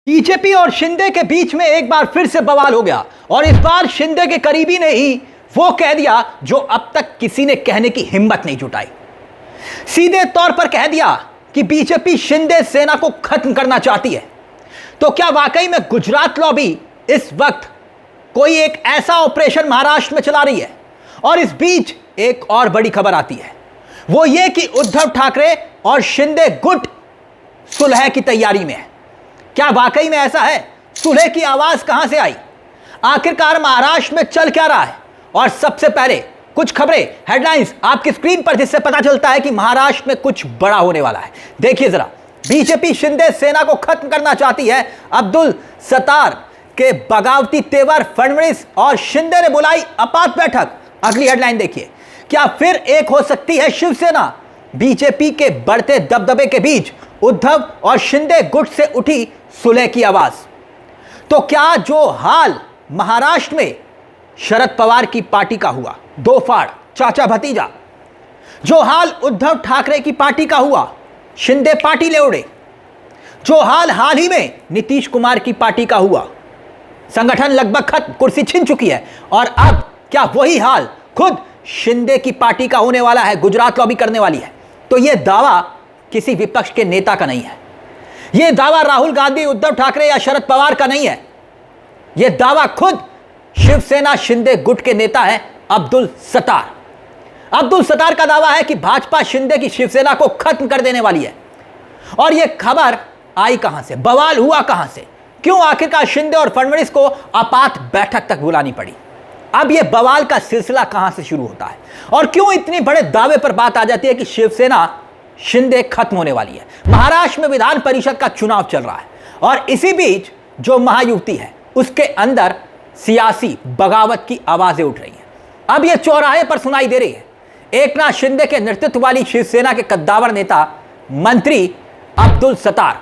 BJP और शिंदे के बीच में एक बार फिर से बवाल हो गया और इस बार शिंदे के करीबी ने ही वो कह दिया जो अब तक किसी ने कहने की हिम्मत नहीं जुटाई। सीधे तौर पर कह दिया कि बीजेपी शिंदे सेना को खत्म करना चाहती है। तो क्या वाकई में गुजरात लॉबी इस वक्त कोई एक ऐसा ऑपरेशन महाराष्ट्र में चला रही है? और इस बीच एक और बड़ी खबर आती है, वो ये कि उद्धव ठाकरे और शिंदे गुट सुलह की तैयारी में है। क्या वाकई में ऐसा है? सुलह की आवाज कहां से आई? आखिरकार महाराष्ट्र में चल क्या रहा है? और सबसे पहले कुछ खबरें, हेडलाइंस आपकी स्क्रीन पर, जिससे पता चलता है कि महाराष्ट्र में कुछ बड़ा होने वाला है। देखिए जरा, बीजेपी शिंदे सेना को खत्म करना चाहती है। अब्दुल सत्तार के बगावती तेवर, फडणवीस और शिंदे ने बुलाई आपात बैठक। अगली हेडलाइन देखिए, क्या फिर एक हो सकती है शिवसेना? बीजेपी के बढ़ते दबदबे के बीच उद्धव और शिंदे गुट से उठी सुलह की आवाज। तो क्या जो हाल महाराष्ट्र में शरद पवार की पार्टी का हुआ, दो फाड़ चाचा भतीजा, जो हाल उद्धव ठाकरे की पार्टी का हुआ, शिंदे पार्टी ले उड़े, जो हाल ही में नीतीश कुमार की पार्टी का हुआ, संगठन लगभग खत्म, कुर्सी छिन चुकी है, और अब क्या वही हाल खुद शिंदे की पार्टी का होने वाला है? गुजरात लॉबी करने वाली है। तो यह दावा किसी विपक्ष के नेता का नहीं है, यह दावा राहुल गांधी, उद्धव ठाकरे या शरद पवार का नहीं है। यह दावा खुद शिवसेना शिंदे गुट के नेता है अब्दुल सत्तार। अब्दुल सत्तार का दावा है कि भाजपा शिंदे की शिवसेना को खत्म कर देने वाली है। और यह खबर आई कहां से? बवाल हुआ कहां से? क्यों आखिरकार शिंदे और फडणवीस को आपात बैठक तक बुलानी पड़ी? अब यह बवाल का सिलसिला कहां से शुरू होता है और क्यों इतने बड़े दावे पर बात आ जाती है कि शिवसेना शिंदे खत्म होने वाली है? महाराष्ट्र में विधान परिषद का चुनाव चल रहा है और इसी बीच जो महायुति है उसके अंदर सियासी बगावत की आवाजें उठ रही हैं। अब यह चौराहे पर सुनाई दे रही है। एकनाथ शिंदे के नेतृत्व वाली शिवसेना के कद्दावर नेता मंत्री अब्दुल सत्तार,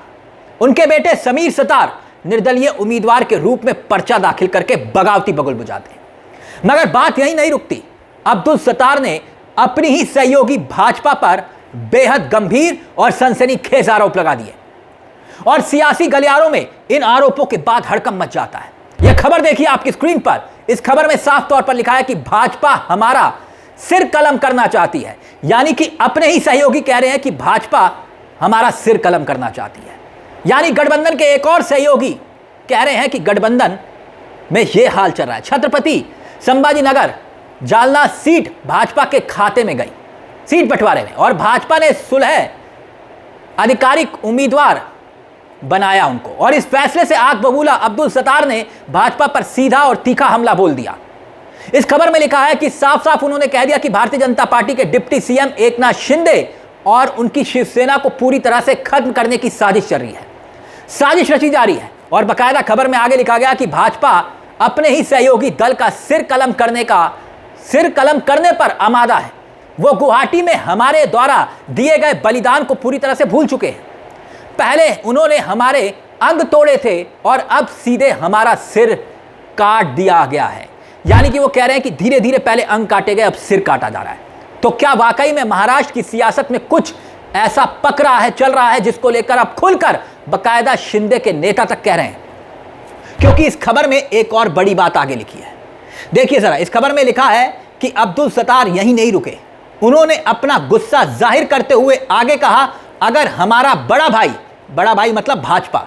उनके बेटे समीर सत्तार निर्दलीय उम्मीदवार के रूप में पर्चा दाखिल करके बगावती बगुल बुझाते हैं। मगर बात यही नहीं रुकती। अब्दुल सत्तार ने अपनी ही सहयोगी भाजपा पर बेहद गंभीर और सनसनीखेज आरोप लगा दिए और सियासी गलियारों में इन आरोपों के बाद हड़कंप मच जाता है। यह खबर देखिए आपकी स्क्रीन पर। इस खबर में साफ तौर पर लिखा है कि भाजपा हमारा सिर कलम करना चाहती है, यानी कि अपने ही सहयोगी कह रहे हैं कि भाजपा हमारा सिर कलम करना चाहती है। यानी गठबंधन के एक और सहयोगी कह रहे हैं कि गठबंधन में यह हाल चल रहा है। छत्रपति संभाजीनगर जालना सीट भाजपा के खाते में गई, सीट बंटवारे में, और भाजपा ने सुलह आधिकारिक उम्मीदवार बनाया उनको। और इस फैसले से आग बबूला अब्दुल सत्तार ने भाजपा पर सीधा और तीखा हमला बोल दिया। इस खबर में लिखा है कि साफ साफ उन्होंने कह दिया कि भारतीय जनता पार्टी के डिप्टी सीएम एकनाथ शिंदे और उनकी शिवसेना को पूरी तरह से खत्म करने की साजिश चल रही है, साजिश रची जा रही है। और बाकायदा खबर में आगे लिखा गया कि भाजपा अपने ही सहयोगी दल का सिर कलम करने पर आमादा है। वो गुवाहाटी में हमारे द्वारा दिए गए बलिदान को पूरी तरह से भूल चुके हैं। पहले उन्होंने हमारे अंग तोड़े थे और अब सीधे हमारा सिर काट दिया गया है। यानी कि वो कह रहे हैं कि धीरे धीरे पहले अंग काटे गए, अब सिर काटा जा रहा है। तो क्या वाकई में महाराष्ट्र की सियासत में कुछ ऐसा पक रहा है, चल रहा है, जिसको लेकर अब खुलकर बाकायदा शिंदे के नेता तक कह रहे हैं? क्योंकि इस खबर में एक और बड़ी बात आगे लिखी है। देखिए जरा, इस खबर में लिखा है कि अब्दुल सत्तार यहीं नहीं रुके। उन्होंने अपना गुस्सा जाहिर करते हुए आगे कहा, अगर हमारा बड़ा भाई मतलब भाजपा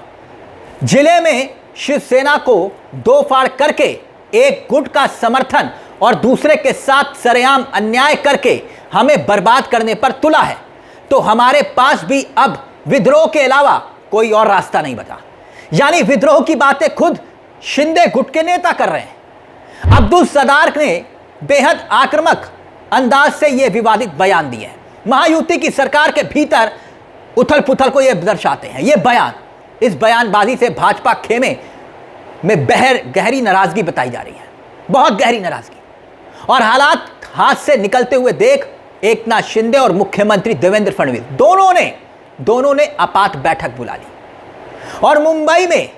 जिले में शिवसेना को दो फाड़ करके एक गुट का समर्थन और दूसरे के साथ सरेआम अन्याय करके हमें बर्बाद करने पर तुला है, तो हमारे पास भी अब विद्रोह के अलावा कोई और रास्ता नहीं बचा। यानी विद्रोह की बातें खुद शिंदे गुट के नेता कर रहे हैं। अब्दुल सत्तार ने बेहद आक्रामक अंदाज से यह विवादित बयान दिए हैं। महायुति की सरकार के भीतर उथल पुथल को यह दर्शाते हैं। यह बयान, इस बयानबाजी से भाजपा खेमे में गहरी नाराजगी बताई जा रही है, बहुत गहरी नाराजगी। और हालात हाथ से निकलते हुए देख एकनाथ शिंदे और मुख्यमंत्री देवेंद्र फडणवीस दोनों ने आपात बैठक बुला ली और मुंबई में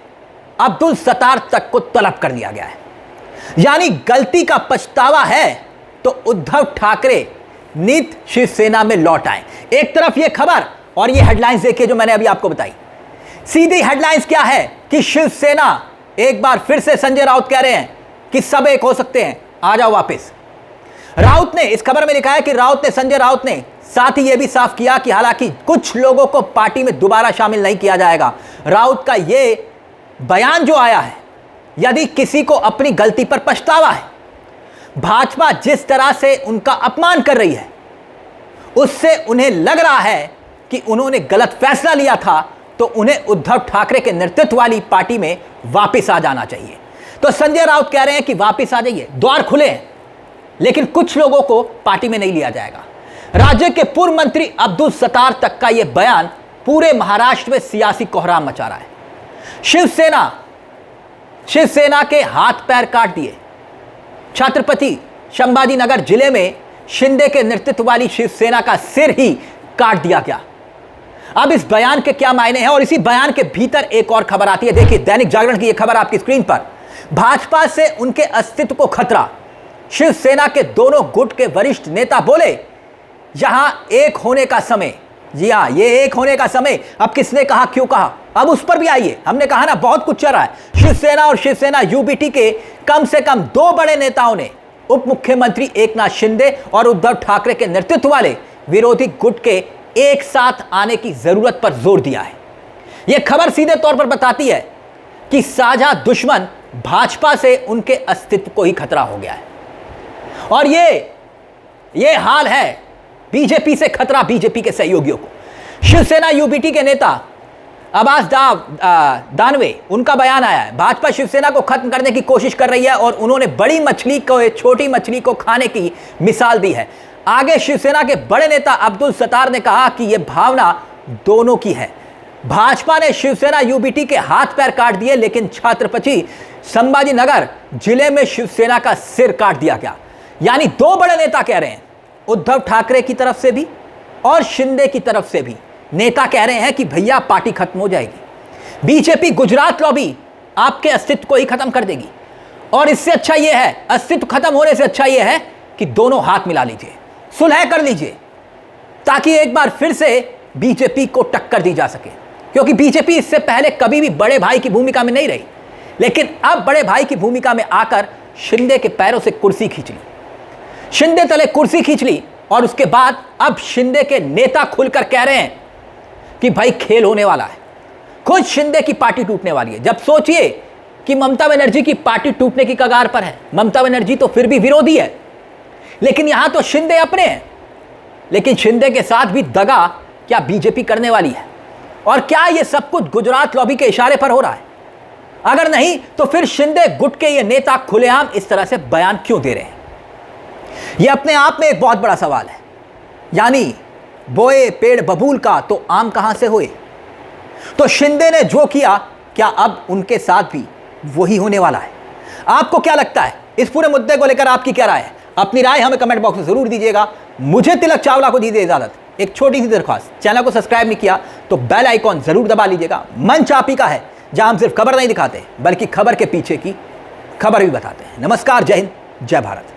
अब्दुल सत्तार तक को तलब कर दिया गया है। यानी गलती का पछतावा है तो उद्धव ठाकरे नीत शिवसेना में लौट आए। एक तरफ यह खबर और ये हेडलाइंस देखिए जो मैंने अभी आपको बताई, सीधी हेडलाइंस क्या है कि शिवसेना एक बार फिर से संजय राउत कह रहे हैं कि सब एक हो सकते हैं, आ जाओ वापस। राउत ने इस खबर में लिखा है कि संजय राउत ने साथ ही यह भी साफ किया कि हालांकि कुछ लोगों को पार्टी में दोबारा शामिल नहीं किया जाएगा। राउत का यह बयान जो आया है, यदि किसी को अपनी गलती पर पछतावा है, भाजपा जिस तरह से उनका अपमान कर रही है, उससे उन्हें लग रहा है कि उन्होंने गलत फैसला लिया था, तो उन्हें उद्धव ठाकरे के नेतृत्व वाली पार्टी में वापस आ जाना चाहिए। तो संजय राउत कह रहे हैं कि वापस आ जाइए, द्वार खुले हैं, लेकिन कुछ लोगों को पार्टी में नहीं लिया जाएगा। राज्य के पूर्व मंत्री अब्दुल सत्तार तक का यह बयान पूरे महाराष्ट्र में सियासी कोहराम मचा रहा है। शिवसेना के हाथ पैर काट दिए। छत्रपति संभाजीनगर जिले में शिंदे के नेतृत्व वाली शिवसेना का सिर ही काट दिया गया। अब इस बयान के क्या मायने हैं, और इसी बयान के भीतर एक और खबर आती है। देखिए, दैनिक जागरण की यह खबर आपकी स्क्रीन पर। भाजपा से उनके अस्तित्व को खतरा, शिवसेना के दोनों गुट के वरिष्ठ नेता बोले, यहां एक होने का समय। जी हां, ये एक होने का समय। अब किसने कहा, क्यों कहा, अब उस पर भी आइए। हमने कहा ना, बहुत कुछ चल रहा है। शिवसेना और शिवसेना यूबीटी के कम से कम 2 बड़े नेताओं ने उप मुख्यमंत्री एकनाथ शिंदे और उद्धव ठाकरे के नेतृत्व वाले विरोधी गुट के एक साथ आने की जरूरत पर जोर दिया है। यह खबर सीधे तौर पर बताती है कि साझा दुश्मन भाजपा से उनके अस्तित्व को ही खतरा हो गया है। और ये हाल है बीजेपी से खतरा, बीजेपी के सहयोगियों को। शिवसेना यूबीटी के नेता अब्बास दानवे, उनका बयान आया है, भाजपा शिवसेना को खत्म करने की कोशिश कर रही है और उन्होंने बड़ी मछली को छोटी मछली को खाने की मिसाल दी है। आगे शिवसेना के बड़े नेता अब्दुल सत्तार ने कहा कि यह भावना दोनों की है। भाजपा ने शिवसेना यूबीटी के हाथ पैर काट दिए, लेकिन छत्रपति संभाजीनगर जिले में शिवसेना का सिर काट दिया गया। यानी 2 बड़े नेता कह रहे हैं, उद्धव ठाकरे की तरफ से भी और शिंदे की तरफ से भी नेता कह रहे हैं कि भैया पार्टी खत्म हो जाएगी। बीजेपी गुजरात लॉबी आपके अस्तित्व को ही खत्म कर देगी। और इससे अच्छा यह है, अस्तित्व खत्म होने से अच्छा यह है कि दोनों हाथ मिला लीजिए, सुलह कर लीजिए, ताकि एक बार फिर से बीजेपी को टक्कर दी जा सके। क्योंकि बीजेपी इससे पहले कभी भी बड़े भाई की भूमिका में नहीं रही, लेकिन अब बड़े भाई की भूमिका में आकर शिंदे के पैरों से कुर्सी खींच ली, शिंदे तले कुर्सी खींच ली। और उसके बाद अब शिंदे के नेता खुलकर कह रहे हैं कि भाई खेल होने वाला है, खुद शिंदे की पार्टी टूटने वाली है। जब सोचिए कि ममता बनर्जी की पार्टी टूटने की कगार पर है, ममता बनर्जी तो फिर भी विरोधी है, लेकिन यहां तो शिंदे अपने हैं। लेकिन शिंदे के साथ भी दगा क्या बीजेपी करने वाली है? और क्या यह सब कुछ गुजरात लॉबी के इशारे पर हो रहा है? अगर नहीं, तो फिर शिंदे गुट के ये नेता खुलेआम इस तरह से बयान क्यों दे रहे हैं? यह अपने आप में एक बहुत बड़ा सवाल है। यानी बोए पेड़ बबूल का तो आम कहां से हुए? तो शिंदे ने जो किया, क्या अब उनके साथ भी वही होने वाला है? आपको क्या लगता है? इस पूरे मुद्दे को लेकर आपकी क्या राय है? अपनी राय हमें कमेंट बॉक्स में जरूर दीजिएगा। मुझे तिलक चावला को दीजिए इजाजत। एक छोटी सी दरख्वास्त, चैनल को सब्सक्राइब नहीं किया तो बेल आइकॉन जरूर दबा लीजिएगा। मंच आप ही का है, जहां हम सिर्फ खबर नहीं दिखाते, बल्कि खबर के पीछे की खबर भी बताते हैं। नमस्कार, जय हिंद, जय भारत।